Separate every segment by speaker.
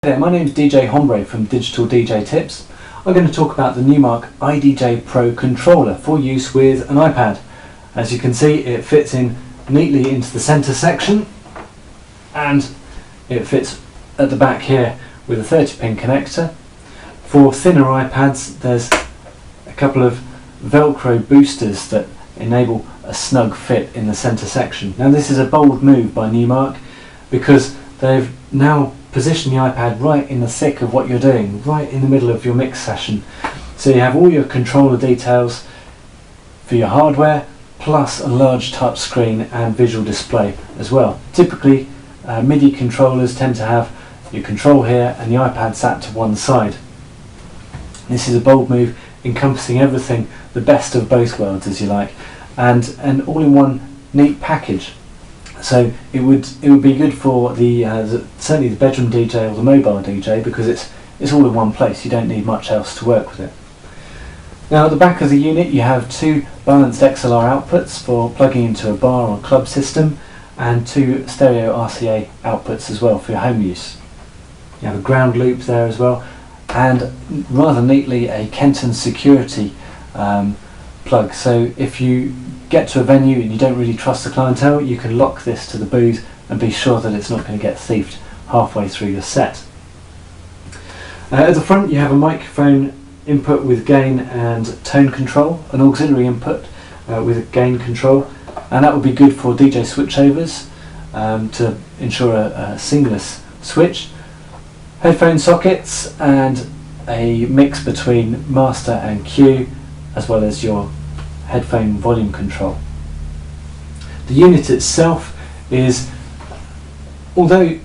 Speaker 1: Hey there, my name is DJ Hombre from Digital DJ Tips. I'm going to talk about the Numark iDJ Pro controller for use with an iPad. As you can see, it fits in neatly into the center section and it fits at the back here with a 30-pin connector. For thinner iPads, there's a couple of Velcro boosters that enable a snug fit in the center section. Now this is a bold move by Numark because they've now position the iPad right in the thick of what you're doing, right in the middle of your mix session. So you have all your controller details for your hardware, plus a large touch screen and visual display as well. Typically, MIDI controllers tend to have your control here and the iPad sat to one side. This is a bold move encompassing everything, the best of both worlds as you like, and an all-in-one neat package. So it would be good for certainly the bedroom DJ or the mobile DJ because it's all in one place. You don't need much else to work with it. Now at the back of the unit you have two balanced XLR outputs for plugging into a bar or club system and two stereo RCA outputs as well for your home use. You have a ground loop there as well and rather neatly a Kenton security plug. So if you get to a venue and you don't really trust the clientele, you can lock this to the booth and be sure that it's not going to get thieved halfway through your set. At the front you have a microphone input with gain and tone control, an auxiliary input with a gain control, and that would be good for DJ switchovers to ensure a seamless switch. Headphone sockets and a mix between master and cue, as well as your headphone volume control. The unit itself is, although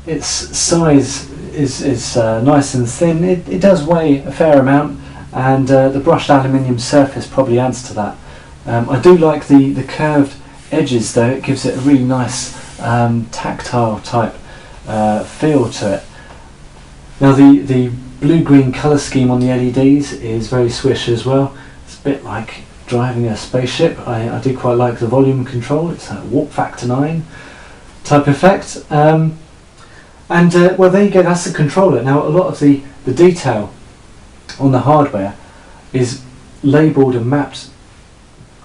Speaker 1: its size is nice and thin, it does weigh a fair amount, and the brushed aluminium surface probably adds to that. I do like the curved edges though. It gives it a really nice tactile type feel to it. Now the blue-green colour scheme on the LEDs is very swish as well. It's a bit like driving a spaceship. I do quite like the volume control. It's a warp factor 9 type effect. Well, there you go, that's the controller. Now a lot of the detail on the hardware is labelled and mapped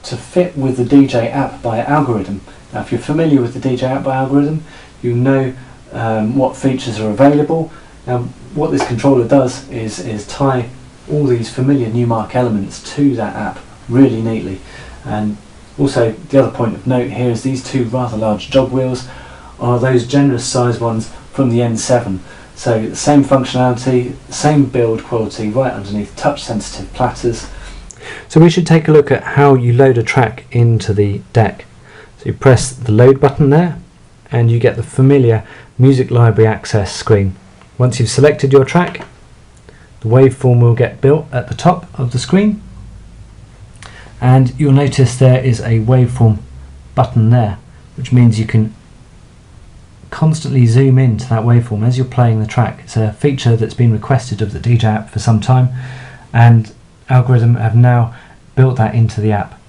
Speaker 1: to fit with the DJ app by algorithm. Now if you're familiar with the DJ app by algorithm, you know what features are available. Now what this controller does is tie all these familiar Numark elements to that app really neatly. And also the other point of note here is these two rather large jog wheels are those generous sized ones from the N7. So the same functionality, same build quality right underneath, touch sensitive platters. So we should take a look at how you load a track into the deck. So you press the load button there and you get the familiar music library access screen. Once you've selected your track, the waveform will get built at the top of the screen, and you'll notice there is a waveform button there, which means you can constantly zoom into that waveform as you're playing the track. It's a feature that's been requested of the DJ app for some time, and Algorithm have now built that into the app.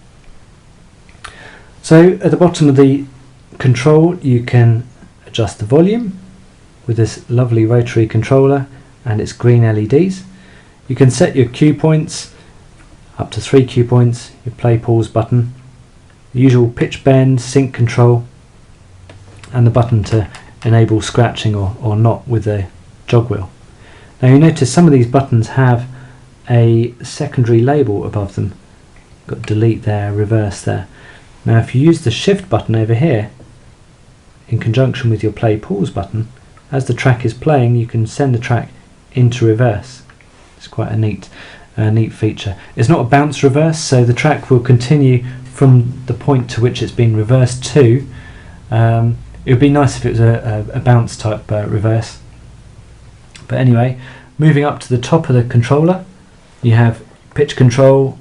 Speaker 1: So at the bottom of the control you can adjust the volume with this lovely rotary controller and its green LEDs. You can set your cue points, up to 3 cue points, your play pause button, the usual pitch bend, sync control, and the button to enable scratching or not with the jog wheel. Now you notice some of these buttons have a secondary label above them. Got delete there, reverse there. Now if you use the shift button over here in conjunction with your play pause button, as the track is playing you can send the track into reverse. It's quite a neat feature. It's not a bounce reverse, so the track will continue from the point to which it's been reversed to. It would be nice if it was a bounce type reverse. But anyway, moving up to the top of the controller, you have pitch control,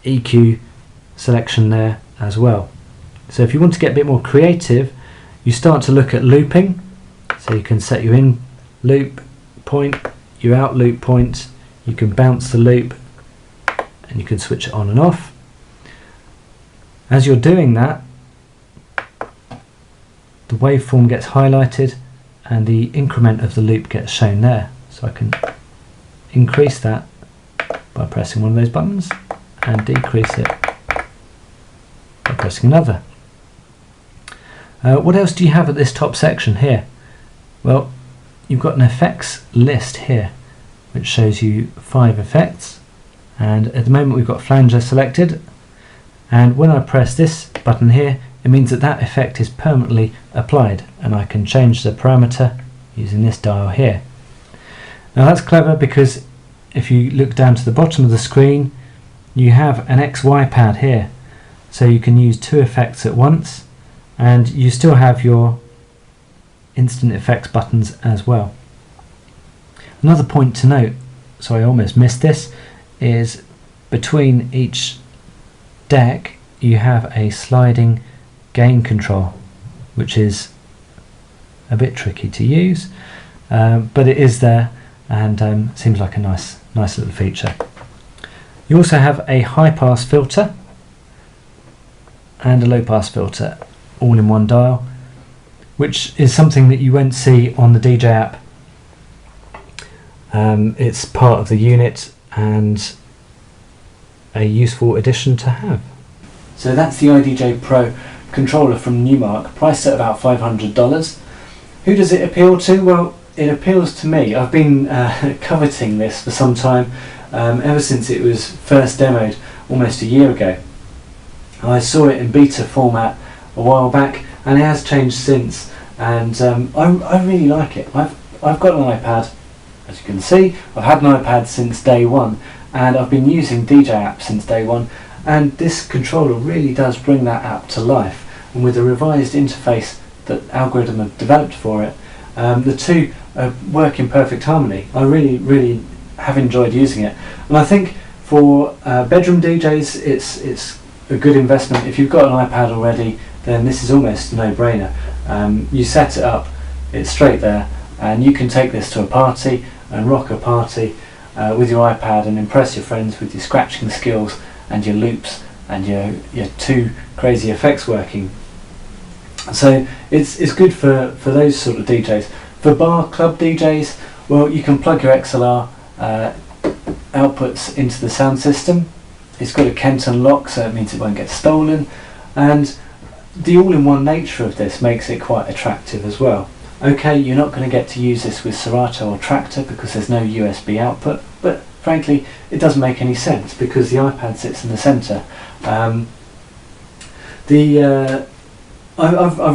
Speaker 1: EQ selection there as well. So if you want to get a bit more creative, you start to look at looping. So you can set your in loop point, your out loop point, you can bounce the loop, and you can switch it on and off. As you're doing that, the waveform gets highlighted and the increment of the loop gets shown there. So I can increase that by pressing one of those buttons and decrease it by pressing another. What else do you have at this top section here? Well, you've got an effects list here which shows you 5 effects, and at the moment we've got flanger selected, and when I press this button here it means that that effect is permanently applied, and I can change the parameter using this dial here. Now that's clever because if you look down to the bottom of the screen you have an XY pad here, so you can use 2 effects at once, and you still have your instant effects buttons as well. Another point to note, so I almost missed this, is between each deck you have a sliding gain control, which is a bit tricky to use, but it is there and seems like a nice little feature. You also have a high pass filter and a low pass filter all in one dial, which is something that you won't see on the DJ app. It's part of the unit and a useful addition to have. So that's the iDJ Pro controller from Numark, priced at about $500. Who does it appeal to? Well, it appeals to me. I've been coveting this for some time, ever since it was first demoed almost a year ago. I saw it in beta format a while back, and it has changed since, and I really like it. I've got an iPad, as you can see. I've had an iPad since day one, and I've been using DJ app since day one, and this controller really does bring that app to life, and with a revised interface that Algorithm have developed for it, the two work in perfect harmony. I really have enjoyed using it, and I think for bedroom DJs it's a good investment. If you've got an iPad already, then this is almost a no-brainer. You set it up, it's straight there, and you can take this to a party and rock a party with your iPad and impress your friends with your scratching skills and your loops and your 2 crazy effects working. So it's good for those sort of DJs. For bar club DJs, well, you can plug your XLR outputs into the sound system. It's got a Kenton lock, so it means it won't get stolen, and the all-in-one nature of this makes it quite attractive as well. Okay, you're not going to get to use this with Serato or Traktor because there's no USB output, but frankly it doesn't make any sense because the iPad sits in the centre. I've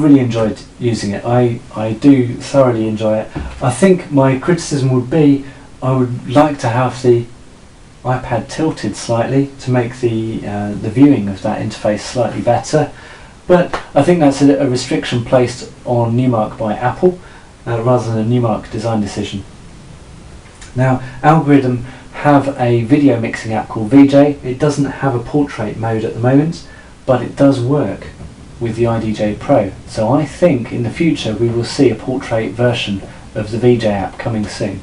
Speaker 1: really enjoyed using it. I do thoroughly enjoy it. I think my criticism would be I would like to have the iPad tilted slightly to make the viewing of that interface slightly better, but I think that's a restriction placed on Numark by Apple rather than a Numark design decision. Now, Algorithm have a video mixing app called VJ. It doesn't have a portrait mode at the moment, but it does work with the iDJ Pro, so I think in the future we will see a portrait version of the VJ app coming soon.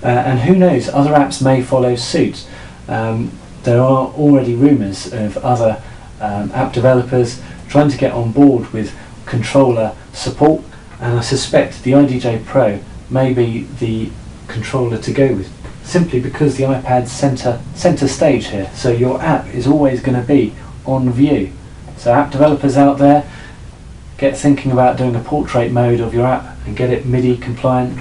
Speaker 1: And who knows, other apps may follow suit. There are already rumours of other app developers trying to get on board with controller support, and I suspect the iDJ Pro may be the controller to go with, simply because the iPad's centre stage here, so your app is always going to be on view. So app developers out there, get thinking about doing a portrait mode of your app and get it MIDI compliant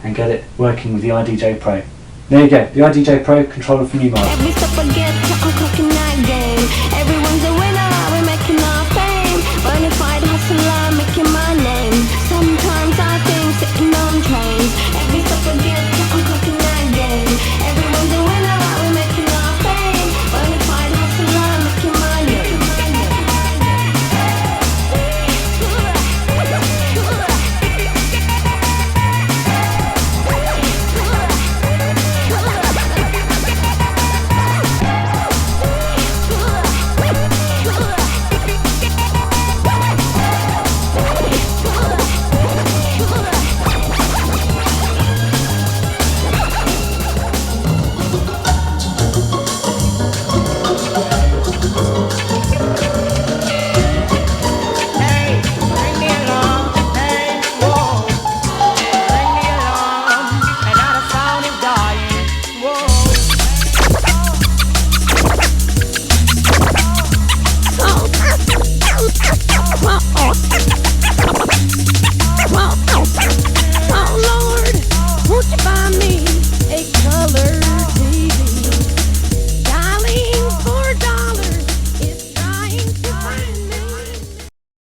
Speaker 1: and get it working with the iDJ Pro. There you go, the iDJ Pro controller from Numark.